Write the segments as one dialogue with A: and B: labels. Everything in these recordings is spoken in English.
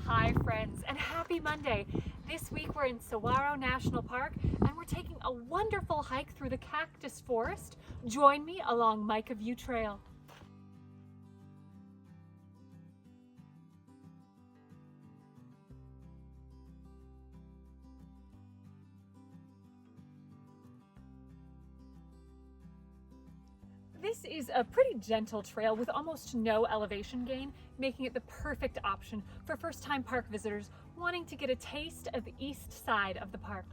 A: Hi friends, and happy Monday. This week we're in Saguaro National Park and we're taking a wonderful hike through the Cactus Forest. Join me along Mica View Trail. This is a pretty gentle trail with almost no elevation gain, making it the perfect option for first-time park visitors wanting to get a taste of the east side of the park.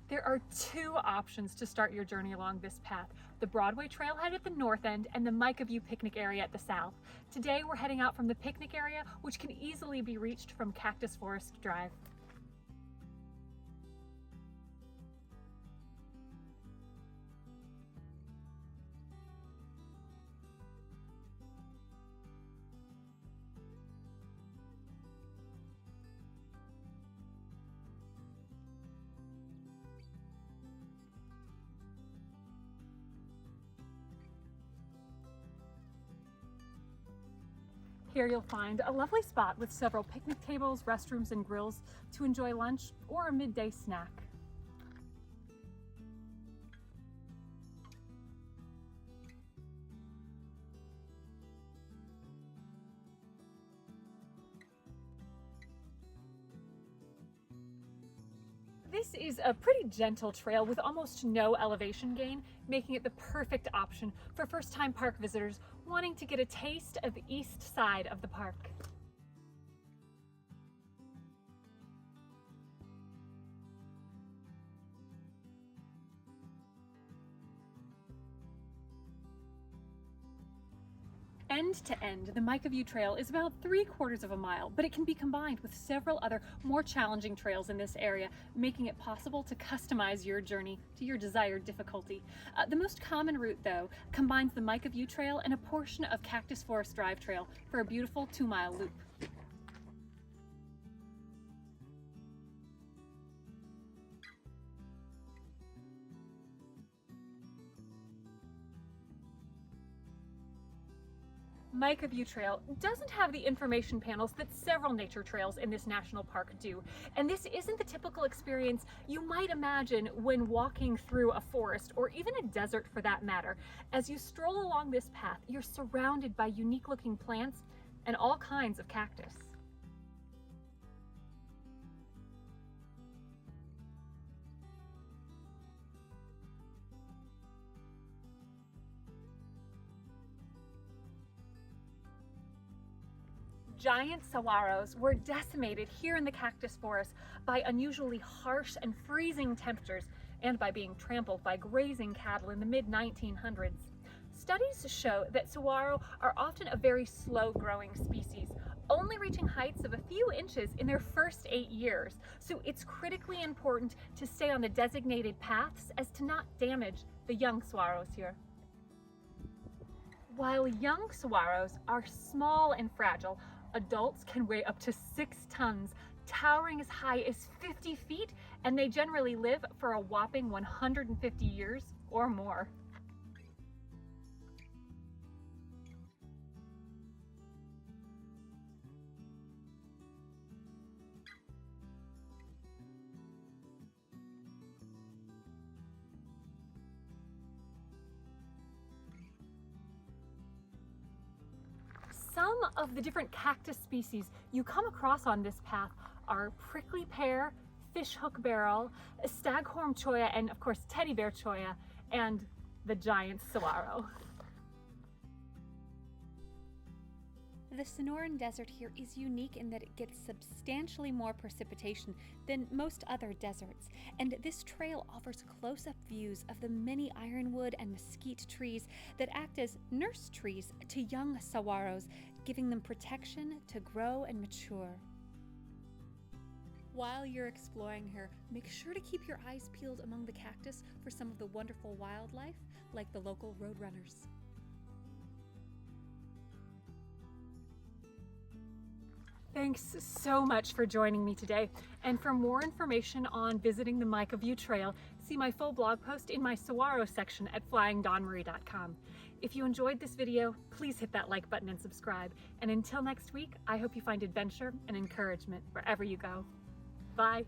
A: There are two options to start your journey along this path: the Broadway Trailhead at the north end and the Mica View picnic area at the south. Today we're heading out from the picnic area, which can easily be reached from Cactus Forest Drive. Here you'll find a lovely spot with several picnic tables, restrooms, and grills to enjoy lunch or a midday snack. This is a pretty gentle trail with almost no elevation gain, making it the perfect option for first-time park visitors wanting to get a taste of the east side of the park. End to end, the Mica View Trail is about 3/4 of a mile, but it can be combined with several other more challenging trails in this area, making it possible to customize your journey to your desired difficulty. The most common route, though, combines the Mica View Trail and a portion of Cactus Forest Drive Trail for a beautiful 2-mile loop. Mica View Trail doesn't have the information panels that several nature trails in this national park do, and this isn't the typical experience you might imagine when walking through a forest or even a desert for that matter. As you stroll along this path, you're surrounded by unique looking plants and all kinds of cactus. Giant saguaros were decimated here in the cactus forest by unusually harsh and freezing temperatures and by being trampled by grazing cattle in the mid-1900s. Studies show that saguaro are often a very slow-growing species, only reaching heights of a few inches in their first 8 years. So it's critically important to stay on the designated paths as to not damage the young saguaros here. While young saguaros are small and fragile, adults can weigh up to 6 tons, towering as high as 50 feet, and they generally live for a whopping 150 years or more. Some of the different cactus species you come across on this path are prickly pear, fishhook beryl, staghorn cholla, and of course teddy bear cholla, and the giant saguaro.
B: The Sonoran Desert here is unique in that it gets substantially more precipitation than most other deserts, and this trail offers close-up views of the many ironwood and mesquite trees that act as nurse trees to young saguaros, giving them protection to grow and mature. While you're exploring here, make sure to keep your eyes peeled among the cactus for some of the wonderful wildlife, like the local roadrunners.
A: Thanks so much for joining me today. And for more information on visiting the Mica View Trail, see my full blog post in my Saguaro section at flyingdawnmarie.com. If you enjoyed this video, please hit that like button and subscribe. And until next week, I hope you find adventure and encouragement wherever you go. Bye.